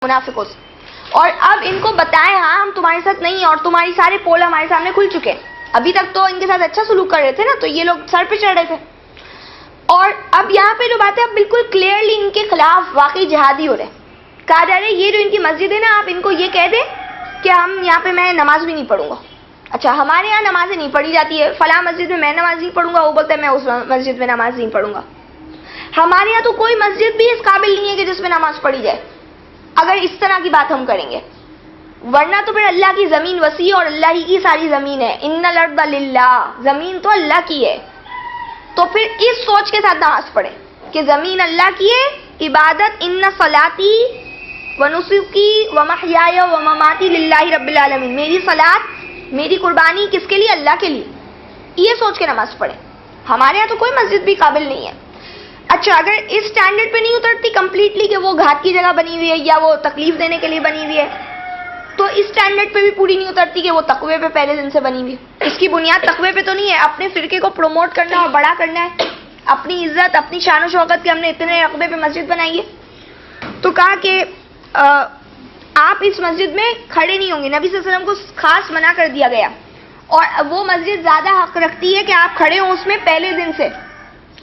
منافقوں سے. اور اب ان کو بتائیں ہاں ہم تمہارے ساتھ نہیں ہیں اور تمہاری سارے پول ہمارے سامنے کھل چکے ہیں. ابھی تک تو ان کے ساتھ اچھا سلوک کر رہے تھے نا, تو یہ لوگ سر پہ چڑھ رہے تھے. اور اب یہاں پہ جو بات ہے اب بالکل کلیئرلی ان کے خلاف واقعی جہادی ہو رہے ہیں. کہا جا رہا ہے یہ جو ان کی مسجد ہے نا, آپ ان کو یہ کہہ دیں کہ ہم یہاں پہ میں نماز بھی نہیں پڑھوں گا. اچھا ہمارے یہاں نمازیں نہیں پڑھی جاتی ہے, فلاں مسجد میں میں نماز نہیں پڑھوں گا, وہ بولتا ہے میں اس مسجد میں نماز نہیں پڑھوں گا. ہمارے یہاں تو کوئی مسجد بھی اس قابل نہیں ہے کہ جس میں نماز پڑھی جائے, اگر اس طرح کی بات ہم کریں گے. ورنہ تو پھر اللہ کی زمین وسیع اور اللہ ہی کی ساری زمین ہے. ان الارض للہ, زمین تو اللہ کی ہے. تو پھر اس سوچ کے ساتھ نماز پڑھیں کہ زمین اللہ کی ہے, عبادت ان صلاتی ونسکی ومحیای ومماتی للہ رب العالمین, میری صلات میری قربانی کس کے لیے؟ اللہ کے لیے. یہ سوچ کے نماز پڑھیں. ہمارے یہاں تو کوئی مسجد بھی قابل نہیں ہے. اچھا اگر اس سٹینڈرڈ پہ نہیں اترتی کمپلیٹلی کہ وہ گھات کی جگہ بنی ہوئی ہے یا وہ تکلیف دینے کے لیے بنی ہوئی ہے, تو اس سٹینڈرڈ پہ بھی پوری نہیں اترتی کہ وہ تقوی پہ پہلے دن سے بنی ہوئی ہے. اس کی بنیاد تقوی پہ تو نہیں ہے, اپنے فرقے کو پروموٹ کرنا اور بڑا کرنا ہے, اپنی عزت اپنی شان و شوکت کے ہم نے اتنے رقبے پہ مسجد بنائی ہے. تو کہا کہ آپ اس مسجد میں کھڑے نہیں ہوں گے. نبی صلی اللہ علیہ وسلم کو خاص منع کر دیا گیا. اور وہ مسجد زیادہ حق رکھتی ہے کہ آپ کھڑے ہوں اس میں پہلے دن سے,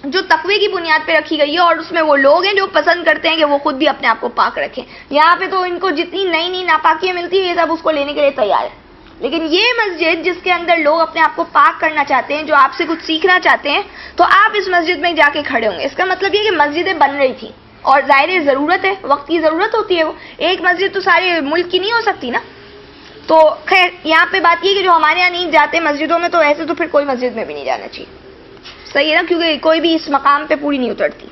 جو تقوی کی بنیاد پہ رکھی گئی ہے, اور اس میں وہ لوگ ہیں جو پسند کرتے ہیں کہ وہ خود بھی اپنے آپ کو پاک رکھیں. یہاں پہ تو ان کو جتنی نئی نئی ناپاکیاں ملتی ہیں یہ سب اس کو لینے کے لیے تیار ہے. لیکن یہ مسجد جس کے اندر لوگ اپنے آپ کو پاک کرنا چاہتے ہیں, جو آپ سے کچھ سیکھنا چاہتے ہیں, تو آپ اس مسجد میں جا کے کھڑے ہوں گے. اس کا مطلب یہ کہ مسجدیں بن رہی تھیں, اور ظاہر ضرورت ہے, وقت کی ضرورت ہوتی ہے. وہ ایک مسجد تو سارے ملک کی نہیں ہو سکتی نا. تو خیر یہاں پہ بات یہ کہ جو ہمارے یہاں نہیں جاتے مسجدوں میں, تو ایسے تو پھر کوئی مسجد میں بھی نہیں جانا چاہیے. صحیح ہے نا, کیونکہ کوئی بھی اس مقام پہ پوری نہیں اترتی.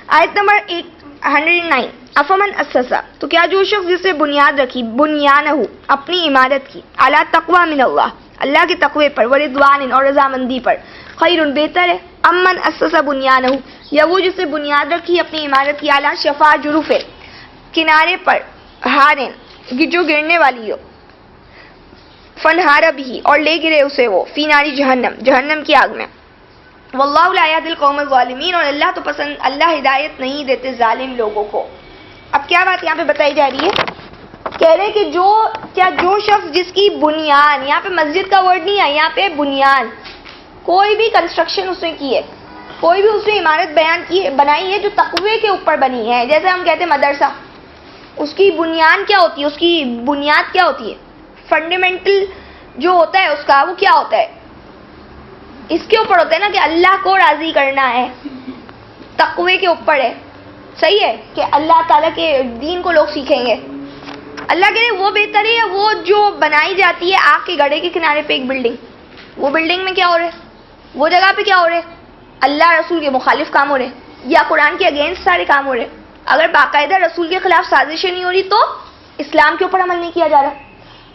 آیت نمبر 109, افمن اسسا, تو کیا جو شخص جس نے بنیاد رکھی, بنیانہ اپنی عمارت کی, اعلیٰ تقوی من اللہ, اللہ کے تقوی پر, ورضوان اور رضامندی پر, خیر بہتر ہے, امن اسسا بنیانہ, یا وہ جس نے بنیاد رکھی اپنی عمارت کی, اعلیٰ شفا جرف, کنارے پر, ہارن جو گرنے والی ہو, فنہار بھی, اور لے گرے اسے وہ, فی ناری جہنم, جہنم کی آگ میں. واللہ لا یہدی القوم الظالمین, اور اللہ تو پسند, اللہ ہدایت نہیں دیتے ظالم لوگوں کو. اب کیا بات یہاں پہ بتائی جا رہی ہے؟ کہہ رہے کہ جو شخص جس کی بنیاد, یہاں پہ مسجد کا ورڈ نہیں ہے, یہاں پہ بنیاد, کوئی بھی کنسٹرکشن اس نے کی ہے, کوئی بھی اس نے عمارت بنائی ہے جو تقوی کے اوپر بنی ہے. جیسے ہم کہتے ہیں مدرسہ, اس کی بنیاد کیا ہوتی ہے؟ اس کی بنیاد کیا ہوتی ہے؟ فنڈامنٹل جو ہوتا ہے اس کا, وہ کیا ہوتا ہے؟ اس کے اوپر ہوتا ہے نا کہ اللہ کو راضی کرنا ہے, تقوی کے اوپر ہے. صحیح ہے کہ اللہ تعالیٰ کے دین کو لوگ سیکھیں گے. اللہ کہہ رہے وہ بہتر ہے, یا وہ جو بنائی جاتی ہے آگ کے گڑھے کے کنارے پہ ایک بلڈنگ, وہ بلڈنگ میں کیا ہو رہا ہے, وہ جگہ پہ کیا ہو رہا ہے, اللہ رسول کے مخالف کام ہو رہے ہیں, یا قرآن کے اگینسٹ سارے کام ہو رہے ہیں. اگر باقاعدہ رسول کے خلاف سازشیں نہیں ہو رہی تو اسلام کے اوپر عمل نہیں کیا جا رہا.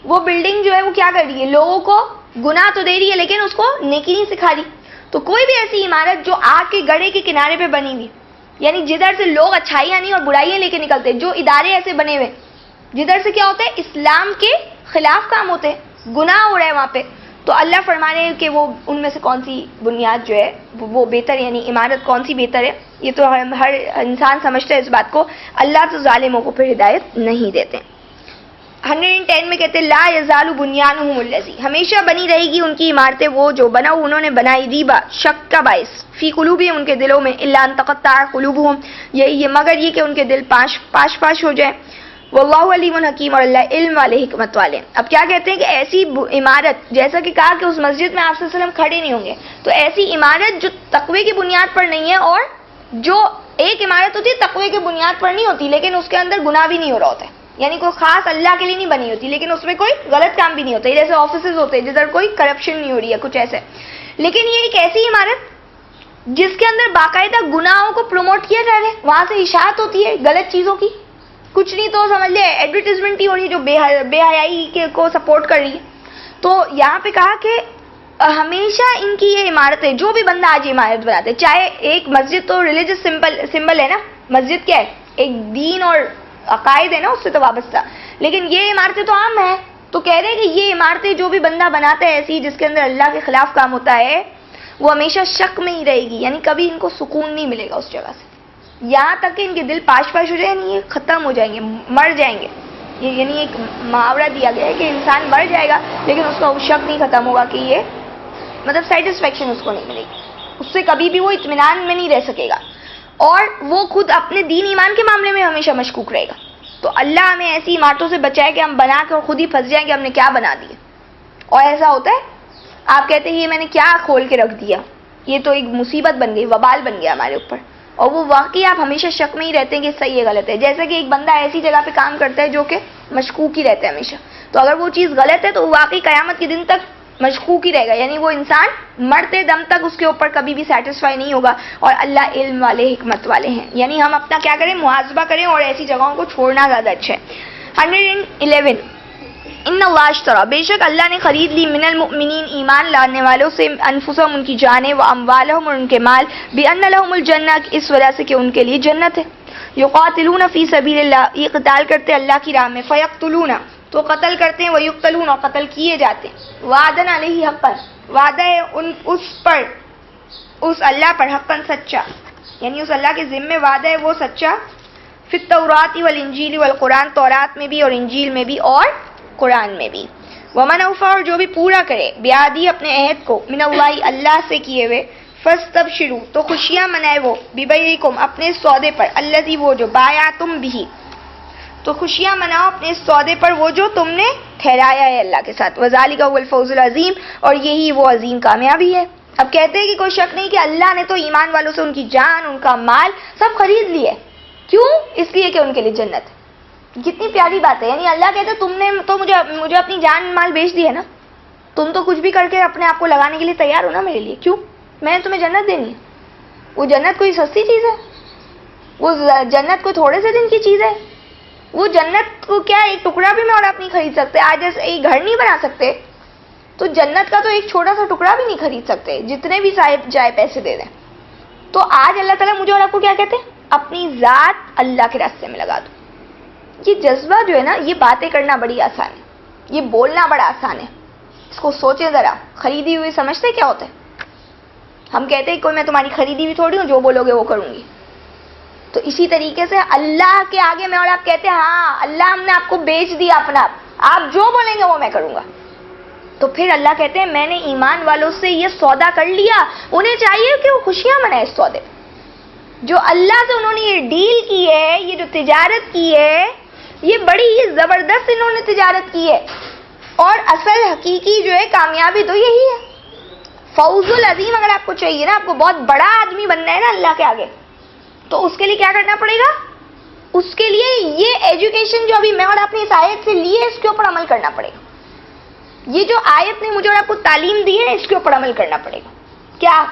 وہ بلڈنگ جو ہے وہ کیا کر رہی ہے, لوگوں کو گناہ تو دے رہی ہے لیکن اس کو نیکی نہیں سکھا رہی. تو کوئی بھی ایسی عمارت جو آگ کے گڑھے کے کنارے پہ بنی ہوئی, یعنی جدھر سے لوگ اچھائیاں نہیں اور برائیاں لے کے نکلتے, جو ادارے ایسے بنے ہوئے جدھر سے کیا ہوتا ہے, اسلام کے خلاف کام ہوتے ہیں, گناہ ہو رہا ہے وہاں پہ, تو اللہ فرما رہے ہیں کہ وہ ان میں سے کون سی بنیاد جو ہے وہ بہتر ہے, یعنی عمارت کون سی بہتر ہے. یہ تو ہر انسان سمجھتا ہے اس بات کو. اللہ تو ظالموں کو پھر ہدایت نہیں دیتے. 110 میں کہتے لا یزال بنیانہم الذی, ہمیشہ بنی رہے گی ان کی عمارتیں وہ جو بناؤ انہوں نے بنائی, ریبا شک کا باعث, فی قلوبہم ان کے دلوں میں, الا ان تقطع قلوبہم, یہ مگر یہ کہ ان کے دل پاش ہو جائیں. واللہ علیم حکیم, اور اللہ علم والے حکمت والے. اب کیا کہتے ہیں کہ ایسی عمارت, جیسا کہ کہا کہ اس مسجد میں آپ صلی اللہ علیہ وسلم کھڑے نہیں ہوں گے, تو ایسی عمارت جو تقوی کی بنیاد پر نہیں ہے, اور جو ایک عمارت ہوتی ہے تقوی کی بنیاد پر نہیں ہوتی لیکن اس کے اندر گناہ بھی نہیں ہو رہا ہوتا ہے, یعنی کوئی خاص اللہ کے لیے نہیں بنی ہوتی لیکن اس میں کوئی غلط کام بھی نہیں ہوتا, جیسے آفیسز ہوتے ہیں جدھر کوئی کرپشن نہیں ہو رہی ہے, کچھ ایسے. لیکن یہ ایک ایسی عمارت جس کے اندر باقاعدہ گناہوں کو پروموٹ کیا جا رہا ہے, وہاں سے اشاعت ہوتی ہے غلط چیزوں کی, کچھ نہیں تو سمجھ لے ایڈورٹیزمنٹ ہی ہو رہی ہے جو بے حیائی کو سپورٹ کر رہی ہے. تو یہاں پہ کہا کہ ہمیشہ ان کی یہ عمارتیں, جو بھی بندہ آج عمارت بناتے, چاہے ایک مسجد تو ریلیجس سمبل ہے نا, مسجد کیا ہے, ایک دین اور عقائد ہے نا اس سے تو وابستہ, لیکن یہ عمارتیں تو عام ہیں. تو کہہ رہے ہیں کہ یہ عمارتیں جو بھی بندہ بناتا ہے ایسی جس کے اندر اللہ کے خلاف کام ہوتا ہے, وہ ہمیشہ شک میں ہی رہے گی, یعنی کبھی ان کو سکون نہیں ملے گا اس جگہ سے, یہاں تک کہ ان کے دل پاش ہو جائیں, یہ ختم ہو جائیں گے, مر جائیں گے. یہ یعنی ایک محاورہ دیا گیا ہے کہ انسان مر جائے گا لیکن اس کا وہ شک نہیں ختم ہوگا کہ یہ مطلب سیٹسفیکشن اس کو نہیں ملے گی, اس سے کبھی بھی وہ اطمینان میں نہیں رہ سکے گا, اور وہ خود اپنے دین ایمان کے معاملے میں ہمیشہ مشکوک رہے گا. تو اللہ ہمیں ایسی عمارتوں سے بچائے کہ ہم بنا کے اور خود ہی پھنس جائیں کہ ہم نے کیا بنا دیا. اور ایسا ہوتا ہے, آپ کہتے ہیں یہ میں نے کیا کھول کے رکھ دیا, یہ تو ایک مصیبت بن گئی, وبال بن گیا ہمارے اوپر, اور وہ واقعی آپ ہمیشہ شک میں ہی رہتے ہیں کہ صحیح ہے غلط ہے. جیسے کہ ایک بندہ ایسی جگہ پہ کام کرتا ہے جو کہ مشکوک ہی رہتا ہے ہمیشہ, تو اگر وہ چیز غلط ہے تو واقعی قیامت کے دن تک مشکوک ہی رہے گا, یعنی وہ انسان مرتے دم تک اس کے اوپر کبھی بھی سیٹسفائی نہیں ہوگا. اور اللہ علم والے حکمت والے ہیں, یعنی ہم اپنا کیا کریں, محاسبہ کریں, اور ایسی جگہوں کو چھوڑنا زیادہ اچھا ہے. 111 ان اللہ اشترا, بے شک اللہ نے خرید لی, من المؤمنین ایمان لانے والوں سے, انفسہم ان کی جانیں, و اموالہم اور ان کے مال, بان لہم الجنہ, اس وجہ سے کہ ان کے لیے جنت ہے. یقاتلون فی سبیل اللہ, یہ قتال کرتے اللہ کی راہ میں, فیقتلون تو قتل کرتے ہیں, ویقتلون اور قتل کیے جاتے ہیں, وعدن علیہ حقا, وعدہ ہے اس پر, اس اللہ پر, حقا سچا, یعنی اس اللہ کے ذمے وعدہ ہے وہ سچا, فی التوراۃ والانجیل والقرآن, تورات میں بھی اور انجیل میں بھی اور قرآن میں بھی. ومن اوفی, اور جو بھی پورا کرے, بیعہدی اپنے عہد کو, من اللہ اللہ سے کیے ہوئے, فاستبشروا تو خوشیاں منائے وہ, ببیعکم اپنے سودے پر, الذی وہ جو, بایعتم بہ تو خوشیاں مناؤ اپنے سودے پر وہ جو تم نے ٹھہرایا ہے اللہ کے ساتھ, وذالک هو الفوز العظیم, اور یہی وہ عظیم کامیابی ہے. اب کہتے ہیں کہ کوئی شک نہیں کہ اللہ نے تو ایمان والوں سے ان کی جان, ان کا مال سب خرید لیے. کیوں؟ اس لیے کہ ان کے لیے جنت ہے. کتنی پیاری بات ہے, یعنی اللہ کہتے تم نے تو مجھے اپنی جان مال بیچ دی ہے نا, تم تو کچھ بھی کر کے اپنے آپ کو لگانے کے لیے تیار ہو نا میرے لیے, کیوں؟ میں نے تمہیں جنت دینی ہے. وہ جنت کوئی سستی چیز ہے؟ وہ جنت کوئی تھوڑے سے دن کی چیز ہے؟ وہ جنت کو کیا ایک ٹکڑا بھی میں اور آپ نہیں خرید سکتے. آج جیسے ایک گھر نہیں بنا سکتے تو جنت کا تو ایک چھوٹا سا ٹکڑا بھی نہیں خرید سکتے, جتنے بھی صاحب جائے پیسے دے دیں. تو آج اللہ تعالیٰ مجھے اور آپ کو کیا کہتے ہیں, اپنی ذات اللہ کے راستے میں لگا دو. یہ جذبہ جو ہے نا, یہ باتیں کرنا بڑی آسان ہے, یہ بولنا بڑا آسان ہے. اس کو سوچیں ذرا, خریدی ہوئی سمجھتے کیا ہوتا ہے؟ ہم کہتے ہیں کوئی میں تمہاری خریدی ہوئی تھوڑی ہوں, جو بولو گے وہ کروں گی. تو اسی طریقے سے اللہ کے آگے میں اور آپ کہتے ہیں ہاں اللہ ہم نے آپ کو بیچ دیا اپنا, آپ جو بولیں گے وہ میں کروں گا. تو پھر اللہ کہتے ہیں میں نے ایمان والوں سے یہ سودا کر لیا, انہیں چاہیے کہ وہ خوشیاں منائے اس سودے. جو اللہ سے انہوں نے یہ ڈیل کی ہے, یہ جو تجارت کی ہے, یہ بڑی ہی زبردست انہوں نے تجارت کی ہے, اور اصل حقیقی جو ہے کامیابی تو یہی ہے, فوز العظیم. اگر آپ کو چاہیے نا, آپ کو بہت بڑا آدمی بننا ہے نا اللہ کے آگے, تو اس کے لیے کیا کرنا پڑے گا؟ اس کے لیے یہ ایجوکیشن جو ابھی میں اور آپ نے اس آیت سے لی ہے, اس کے اوپر عمل کرنا پڑے گا. یہ جو آیت نے مجھے اور آپ کو تعلیم دی ہے, اس کے اوپر عمل کرنا پڑے گا. کیا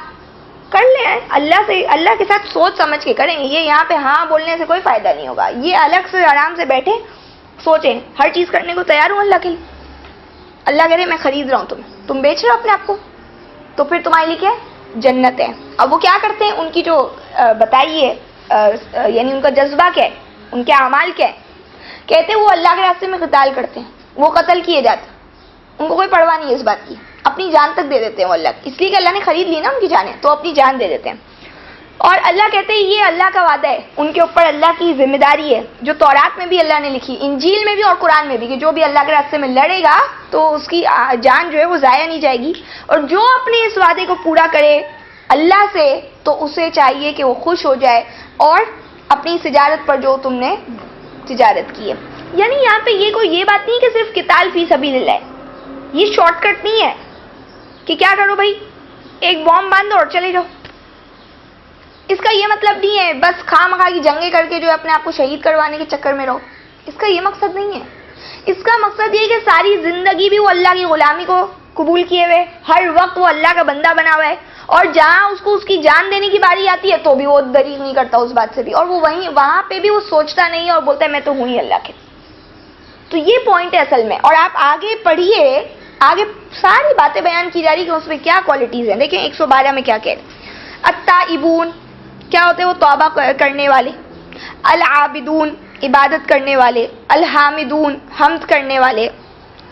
کر لیں؟ اللہ کے ساتھ سوچ سمجھ کے کریں گے. یہ یہاں پہ ہاں بولنے سے کوئی فائدہ نہیں ہوگا. یہ الگ سے آرام سے بیٹھے سوچیں, ہر چیز کرنے کو تیار ہوں اللہ کے لیے. اللہ کہہ رہے میں خرید رہا ہوں تمہیں, تم بیچ رہے ہو اپنے آپ کو, تو پھر تمہارے لیے کیا ہے؟ جنت ہے. اب وہ کیا کرتے ہیں, ان کی جو بتائیے یعنی ان کا جذبہ کیا ہے, ان کے اعمال کیا ہے؟ کہتے ہیں وہ اللہ کے راستے میں قتال کرتے ہیں, وہ قتل کیے جاتے ہیں, ان کو کوئی پرواہ نہیں ہے اس بات کی, اپنی جان تک دے دیتے ہیں وہ اللہ کی, اس لیے کہ اللہ نے خرید لی نا ان کی جانیں, تو اپنی جان دے دیتے ہیں. اور اللہ کہتے ہیں یہ اللہ کا وعدہ ہے, ان کے اوپر اللہ کی ذمہ داری ہے, جو تورات میں بھی اللہ نے لکھی, انجیل میں بھی اور قرآن میں بھی, کہ جو بھی اللہ کے راستے میں لڑے گا تو اس کی جان جو ہے وہ ضائع نہیں جائے گی. اور جو اپنے اس وعدے کو پورا کرے اللہ سے, تو اسے چاہیے کہ وہ خوش ہو جائے, اور اپنی تجارت پر جو تم نے تجارت کی ہے. یعنی یہاں پہ یہ بات نہیں کہ صرف قتال فی سبیل اللہ ہے, یہ شارٹ کٹ نہیں ہے کہ کیا کرو بھائی ایک بام باندھو اور چلے جاؤ. اس کا یہ مطلب نہیں ہے بس خواہ مخواہ کی جنگیں کر کے جو ہے اپنے آپ کو شہید کروانے کے چکر میں رہو. اس کا یہ مقصد نہیں ہے. اس کا مقصد یہ ہے کہ ساری زندگی بھی وہ اللہ کی غلامی کو قبول کیے ہوئے, ہر وقت وہ اللہ کا بندہ بنا ہوا ہے, اور جہاں اس کو اس کی جان دینے کی باری آتی ہے تو بھی وہ دریغ نہیں کرتا اس بات سے بھی, اور وہ وہاں پہ بھی وہ سوچتا نہیں ہے اور بولتا ہے میں تو ہوں ہی اللہ کے. تو یہ پوائنٹ ہے اصل میں. اور آپ آگے پڑھیے, آگے ساری باتیں بیان کی جا رہی کہ اس میں کیا کوالٹیز ہیں. دیکھیں 112 میں کیا کہہ رہے, التائبون کیا ہوتے ہیں, وہ توبہ کرنے والے, العابدون عبادت کرنے والے, الحامدون حمد کرنے والے,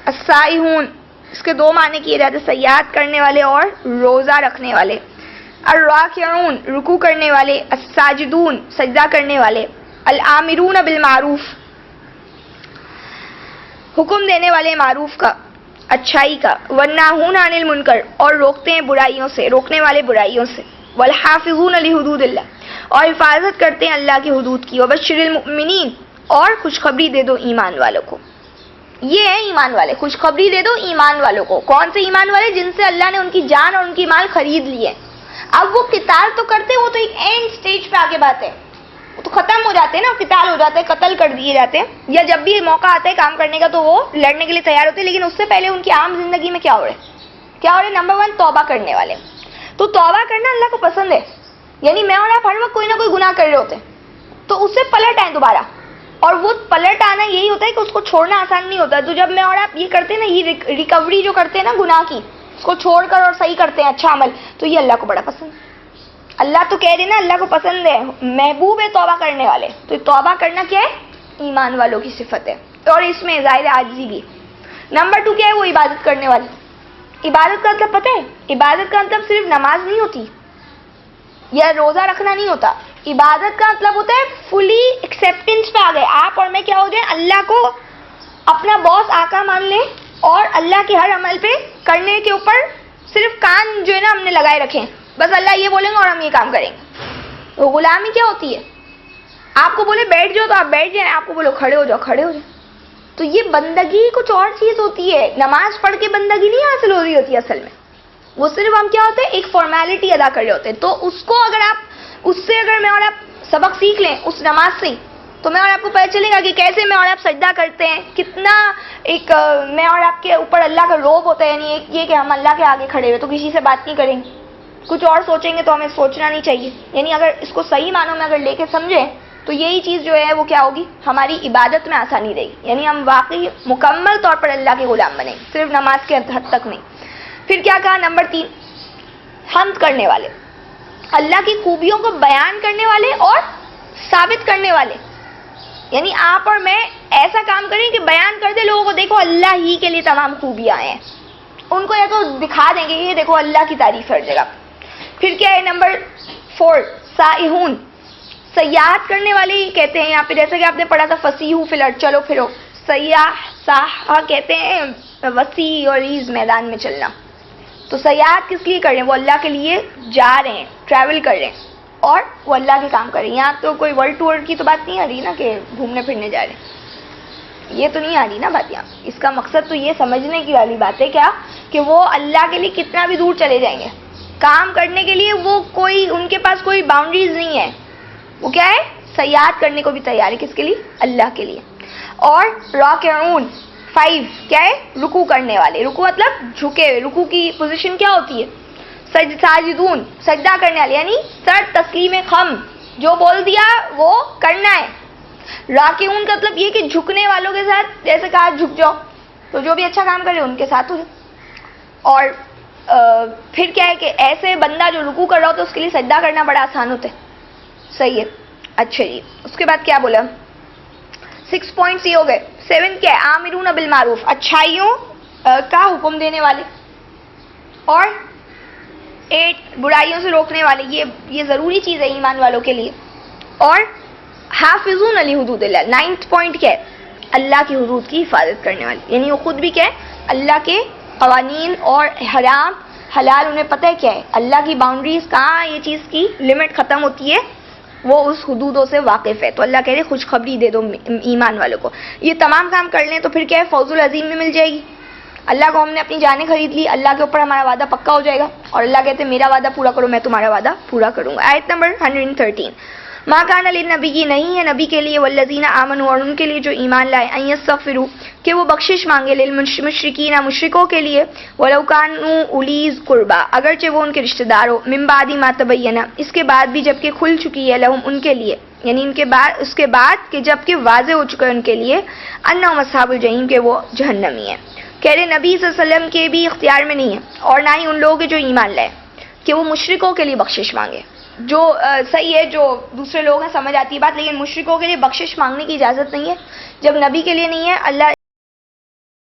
السائحون اس کے 2 معنی کیے جاتے, سیاحت کرنے والے اور روزہ رکھنے والے, الراکعون رکوع کرنے والے, الساجدون سجدہ کرنے والے, الآمرون بالمعروف حکم دینے والے معروف کا، اچھائی کا، والناہون عن المنکر اور روکتے ہیں برائیوں سے، روکنے والے برائیوں سے، والحافظون لحدود اللہ اور حفاظت کرتے ہیں اللہ کی حدود کی، وبشر المؤمنین اور خوشخبری دے دو ایمان والوں کو. یہ ہے ایمان والے، خوشخبری دے دو ایمان والوں کو. کون سے ایمان والے؟ جن سے اللہ نے ان کی جان اور ان کی مال خرید لی ہے. اب وہ قتال تو کرتے، وہ تو ایک اینڈ سٹیج پہ آگے بات ہے، وہ تو ختم ہو جاتے ہیں نا، قتال ہو جاتا ہے، قتل کر دیے جاتے ہیں، یا جب بھی موقع آتا ہے کام کرنے کا تو وہ لڑنے کے لیے تیار ہوتے ہیں. لیکن اس سے پہلے ان کی عام زندگی میں کیا ہو رہا ہے؟ کیا ہو رہا ہے؟ نمبر 1 توبہ کرنے والے. تو توبہ کرنا اللہ کو پسند ہے. یعنی میں اور آپ ہر وقت کوئی نہ کوئی گناہ کر رہے ہوتے ہیں، تو اس سے پلٹ آئیں دوبارہ. اور وہ پلٹ آنا یہی ہوتا ہے کہ اس کو چھوڑنا آسان نہیں ہوتا. تو جب میں اور آپ یہ کرتے ہیں نا، یہ ریکوری جو کرتے ہیں نا گناہ کی، اس کو چھوڑ کر اور صحیح کرتے ہیں اچھا عمل، تو یہ اللہ کو بڑا پسند ہے. اللہ تو کہہ رہے نا اللہ کو پسند ہے، محبوب ہے توبہ کرنے والے. تو توبہ کرنا کیا ہے؟ ایمان والوں کی صفت ہے، اور اس میں ظاہر عاجزی بھی. نمبر 2 کیا ہے؟ وہ عبادت کرنے والے. عبادت کا مطلب پتہ ہے؟ عبادت کا مطلب صرف نماز نہیں ہوتی یا روزہ رکھنا نہیں ہوتا. عبادت کا مطلب ہوتا ہے فلی ایکسیپٹنس پہ آ گئے آپ اور میں، کیا ہو جائے؟ اللہ کو اپنا باس آقا مان لیں اور اللہ کے ہر عمل پہ کرنے کے اوپر صرف کان جو ہے نا ہم نے لگائے رکھیں، بس اللہ یہ بولیں گے اور ہم یہ کام کریں گے. تو غلامی کیا ہوتی ہے؟ آپ کو بولے بیٹھ جاؤ تو آپ بیٹھ جائیں، آپ کو بولو کھڑے ہو جاؤ کھڑے ہو جائیں. تو یہ بندگی کچھ اور چیز ہوتی ہے. نماز پڑھ کے بندگی نہیں حاصل ہو رہی ہوتی اصل میں، وہ صرف ہم کیا ہوتے ہیں؟ ایک فارمیلٹی ادا کر رہے ہوتے ہیں. تو اس کو اگر آپ اس سے اگر میں اور آپ سبق سیکھ لیں اس نماز سے، تو میں اور آپ کو پتہ چلے گا کہ کیسے میں اور آپ سجدہ کرتے ہیں، کتنا ایک میں اور آپ کے اوپر اللہ کا روب ہوتا ہے. یعنی ایک یہ کہ ہم اللہ کے آگے کھڑے ہوئے تو کسی سے بات نہیں کریں گے، کچھ اور سوچیں گے تو ہمیں سوچنا نہیں چاہیے. یعنی اگر اس کو صحیح معنوں میں اگر لے کے سمجھیں تو یہی چیز جو ہے وہ کیا ہوگی؟ ہماری عبادت میں آسانی رہے گی. یعنی ہم واقعی مکمل طور پر اللہ کے غلام بنیں، صرف نماز کے حد تک نہیں. پھر کیا کہا؟ نمبر 3 حمد کرنے والے، اللہ کی خوبیوں کو بیان کرنے والے اور ثابت کرنے والے. یعنی آپ اور میں ایسا کام کریں کہ بیان کر دیں لوگوں کو، دیکھو اللہ ہی کے لیے تمام خوبیاں ہیں. ان کو یا تو دکھا دیں گے یہ دیکھو اللہ کی تعریف ہر جگہ. پھر کیا ہے؟ نمبر 4 سائحون، سیاحت کرنے والے ہی کہتے ہیں یہاں پہ، جیسا کہ آپ نے پڑھا تھا فصیحو فی الارض، چلو پھرو. سیاح ساحہ کہتے ہیں وسیع اور عریض میدان میں چلنا. تو سیاحت کس لیے کر رہے ہیں؟ وہ اللہ کے لیے جا رہے ہیں، ٹریول کر رہے ہیں اور وہ اللہ کے کام کر رہے ہیں. یہاں تو کوئی ورلڈ ٹور کی تو بات نہیں آ رہی نا کہ گھومنے پھرنے جا رہے ہیں، یہ تو نہیں آ رہی نا بات یہاں. اس کا مقصد تو یہ سمجھنے کی والی بات ہے کیا کہ وہ اللہ کے لیے کتنا بھی دور چلے جائیں گے کام کرنے کے لیے، وہ کوئی ان کے پاس کوئی باؤنڈریز نہیں ہے. وہ کیا ہے؟ سیاحت کرنے کو بھی تیار ہے. کس کے لیے؟ اللہ کے لیے. اور راکعون 5 کیا ہے؟ رکوع کرنے والے. رکوع مطلب جھکے ہوئے. رکوع کی پوزیشن کیا ہوتی ہے؟ ساجدون سجدہ کرنے والے، یعنی سر تسلیم خم، جو بول دیا وہ کرنا ہے. راکعون کا مطلب یہ کہ جھکنے والوں کے ساتھ، جیسے کہا جھک جاؤ، تو جو بھی اچھا کام کرے ان کے ساتھ ہو جاؤ. اور پھر کیا ہے کہ ایسے بندہ جو رکوع کر رہا ہو تو اس کے لیے سجدہ کرنا بڑا آسان ہوتا ہے. صحیح ہے. اچھا جی، اس کے بعد کیا بولا؟ 6 پوائنٹس یہ ہو گئے. 7 کیا ہے؟ آمرون بالمعروف، اچھائیوں کا حکم دینے والے. اور 8 برائیوں سے روکنے والے. یہ ضروری چیز ہے ایمان والوں کے لیے. اور حافظون علی حدود اللہ. 9 پوائنٹ کیا ہے؟ اللہ کی حدود کی حفاظت کرنے والے. یعنی وہ خود بھی کیا ہے؟ اللہ کے قوانین اور حرام حلال انہیں پتہ ہے کیا ہے، اللہ کی باؤنڈریز کہاں یہ چیز کی لمٹ ختم ہوتی ہے، وہ اس حدودوں سے واقف ہے. تو اللہ کہہ رہے خوشخبری دے دو ایمان والوں کو. یہ تمام کام کر لیں تو پھر کیا ہے؟ فوز العظیم میں مل جائے گی. اللہ کو ہم نے اپنی جانیں خرید لی، اللہ کے اوپر ہمارا وعدہ پکا ہو جائے گا. اور اللہ کہتے ہیں میرا وعدہ پورا کرو، میں تمہارا وعدہ پورا کروں گا. آیت نمبر 113. ما کان للنبی، نہیں ہے نبی کے لیے، والذین آمنوا، اور ان کے لیے جو ایمان لائے، ان یستغفروا، کہ وہ بخشش مانگے، للمشرکین، مشرکوں کے لیے، ولو کانوا اولی قربا، اگرچہ وہ ان کے رشتہ دار ہو، من بعد ما تبین، اس کے بعد بھی جبکہ کھل چکی ہے، لہم ان کے لیے، یعنی ان کے بعد، اس کے بعد کہ جبکہ واضح ہو چکا ہے ان کے لیے، انہم اصحاب الجحیم، کہ وہ جہنمی ہیں. کہہ رہے نبی صلی اللہ علیہ وسلم کے بھی اختیار میں نہیں ہے، اور نہ ہی ان لوگوں کے جو ایمان لائے، کہ وہ مشرکوں کے لیے بخشش مانگے. جو صحیح ہے، جو دوسرے لوگ ہیں سمجھ آتی ہے بات، لیکن مشرکوں کے لیے بخشش مانگنے کی اجازت نہیں ہے. جب نبی کے لیے نہیں ہے، اللہ